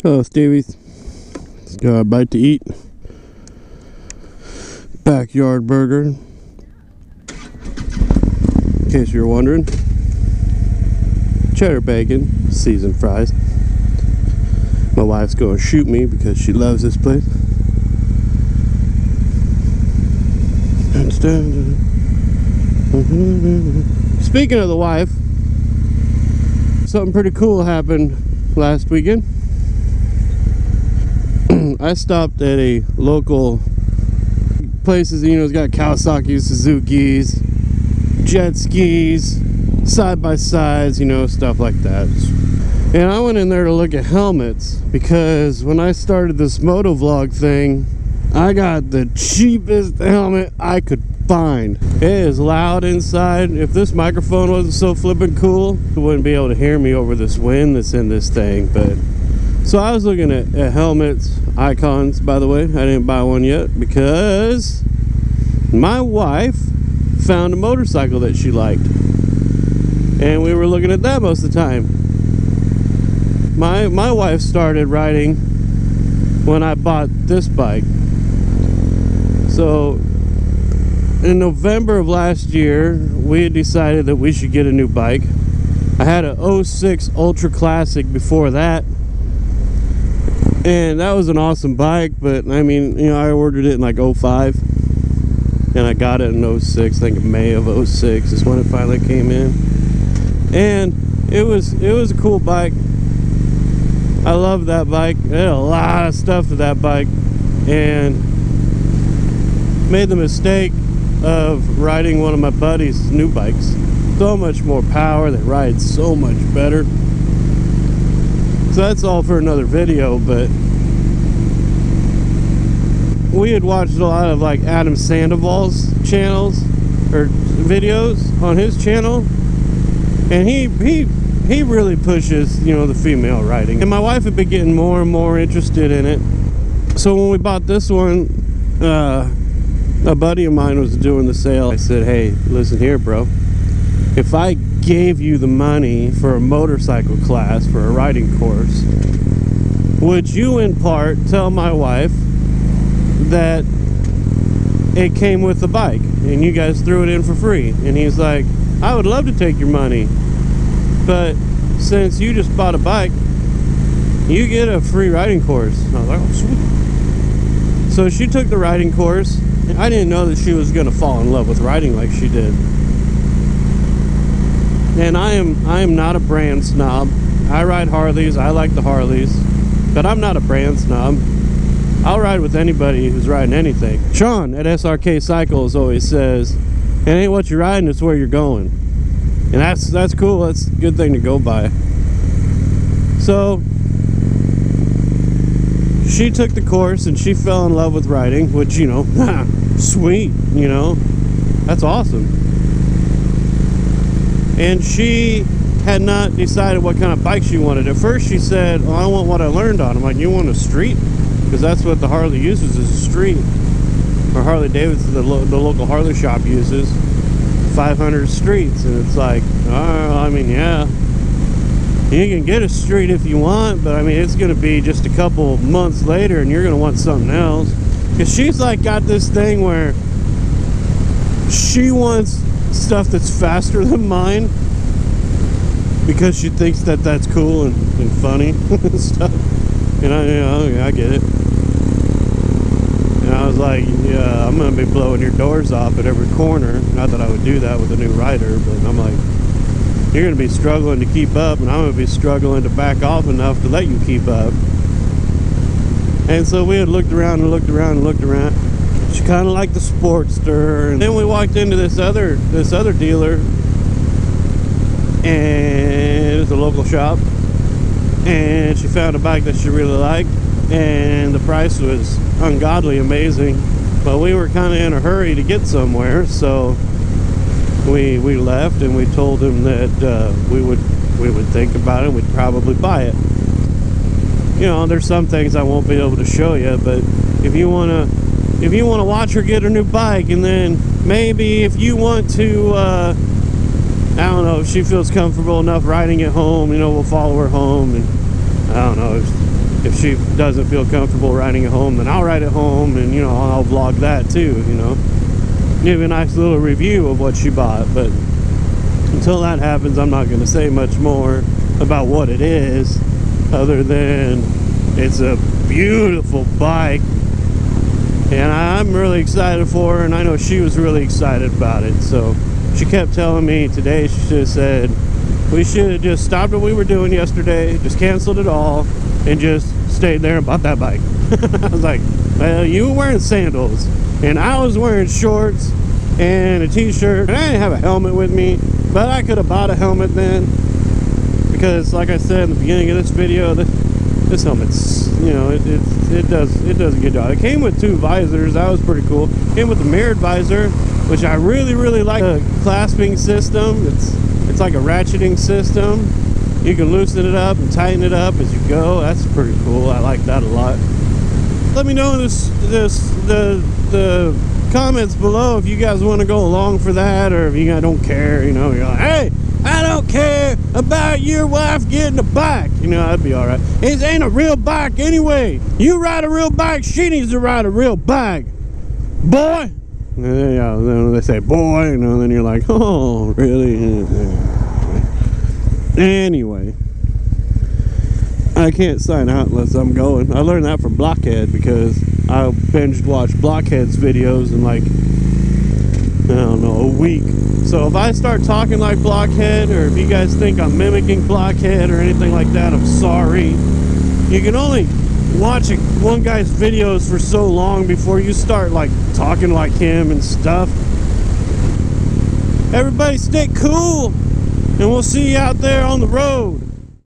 Hello, Stevies. Let's go a bite to eat. Backyard burger. In case you're wondering. Cheddar bacon, seasoned fries. My wife's gonna shoot me because she loves this place. Speaking of the wife, something pretty cool happened last weekend. I stopped at a local places, you know, it's got Kawasaki's, Suzuki's, jet skis, side-by-sides, you know, stuff like that. And I went in there to look at helmets because when I started this motovlog thing, I got the cheapest helmet I could find. It is loud inside. If this microphone wasn't so flippin' cool, you wouldn't be able to hear me over this wind that's in this thing. But so I was looking at helmets, icons, by the way. I didn't buy one yet because my wife found a motorcycle that she liked. And we were looking at that most of the time. My wife started riding when I bought this bike. So in November of last year, we had decided that we should get a new bike. I had a 06 Ultra Classic before that. And that was an awesome bike, but I mean, you know, I ordered it in like 05. And I got it in 06, I think May of 06 is when it finally came in. And it was a cool bike. I love that bike. I had a lot of stuff to that bike, and made the mistake of riding one of my buddy's new bikes. So much more power, they ride so much better. So that's all for another video, but we had watched a lot of like Adam Sandoval's channels or videos on his channel, and he really pushes, you know, the female riding, and my wife had been getting more and more interested in it. So when we bought this one, a buddy of mine was doing the sale. I said, hey, listen here, bro, if I gave you the money for a motorcycle class, for a riding course, would you in part tell my wife that it came with the bike and you guys threw it in for free? And he's like, I would love to take your money, but since you just bought a bike, you get a free riding course. And I was like, oh, sweet. So she took the riding course. I didn't know that she was going to fall in love with riding like she did. And I am not a brand snob. I ride Harleys. I like the Harleys, but I'm not a brand snob. I'll ride with anybody who's riding anything. Sean at SRK Cycles always says, it ain't what you're riding, it's where you're going. And that's cool. That's a good thing to go by. So she took the course and she fell in love with riding, which, you know, sweet, you know, that's awesome. And she had not decided what kind of bike she wanted. At first she said, oh, I want what I learned on. I'm like, you want a street? Because that's what the Harley uses, is a street. Or Harley Davidson, the local Harley shop uses 500 streets. And it's like, oh, I mean, yeah, you can get a street if you want, but I mean, it's going to be just a couple months later and you're going to want something else. Because she's like got this thing where she wants stuff that's faster than mine because she thinks that that's cool and funny and stuff. And I get it. And I was like, yeah, I'm going to be blowing your doors off at every corner. Not that I would do that with a new rider, but I'm like, you're going to be struggling to keep up, and I'm going to be struggling to back off enough to let you keep up. And so we had looked around and looked around and looked around. She kind of liked the Sportster. And then we walked into this other dealer, and it was a local shop, and she found a bike that she really liked, and the price was ungodly amazing. But we were kind of in a hurry to get somewhere, so we left, and we told him that we would think about it. We'd probably buy it. You know, there's some things I won't be able to show you, but if you want to watch her get her new bike, and then maybe if you want to I don't know, if she feels comfortable enough riding it home, you know, we'll follow her home, and I don't know, if she doesn't feel comfortable riding it home, then I'll ride it home, and you know, I'll vlog that too, you know, give a nice little review of what she bought. But until that happens, I'm not going to say much more about what it is, other than it's a beautiful bike, and I'm really excited for her, and I know she was really excited about it. So she kept telling me today, she just said we should have just stopped what we were doing yesterday, just canceled it all, and just stayed there and bought that bike. I was like, well, you were wearing sandals, and I was wearing shorts and a t-shirt, and I didn't have a helmet with me, but I could have bought a helmet then, because like I said in the beginning of this video, this helmet's, you know, it does a good job. It came with 2 visors, that was pretty cool. It came with a mirrored visor, which I really like. The clasping system, it's like a ratcheting system. You can loosen it up and tighten it up as you go. That's pretty cool. I like that a lot. Let me know in the comments below if you guys want to go along for that, or if you guys don't care, you know, you're like, hey, I don't care about your wife getting a bike, you know, that'd be all right. It ain't a real bike anyway. You ride a real bike, she needs to ride a real bike, boy. Yeah, then they say boy, you know, then you're like, oh, really? Anyway, I can't sign out unless I'm going. I learned that from Blockhead, because I binged watched Blockhead's videos in like, I don't know, a week. So if I start talking like Blockhead, or if you guys think I'm mimicking Blockhead or anything like that, I'm sorry. You can only watch one guy's videos for so long before you start like talking like him and stuff. Everybody stay cool, and we'll see you out there on the road.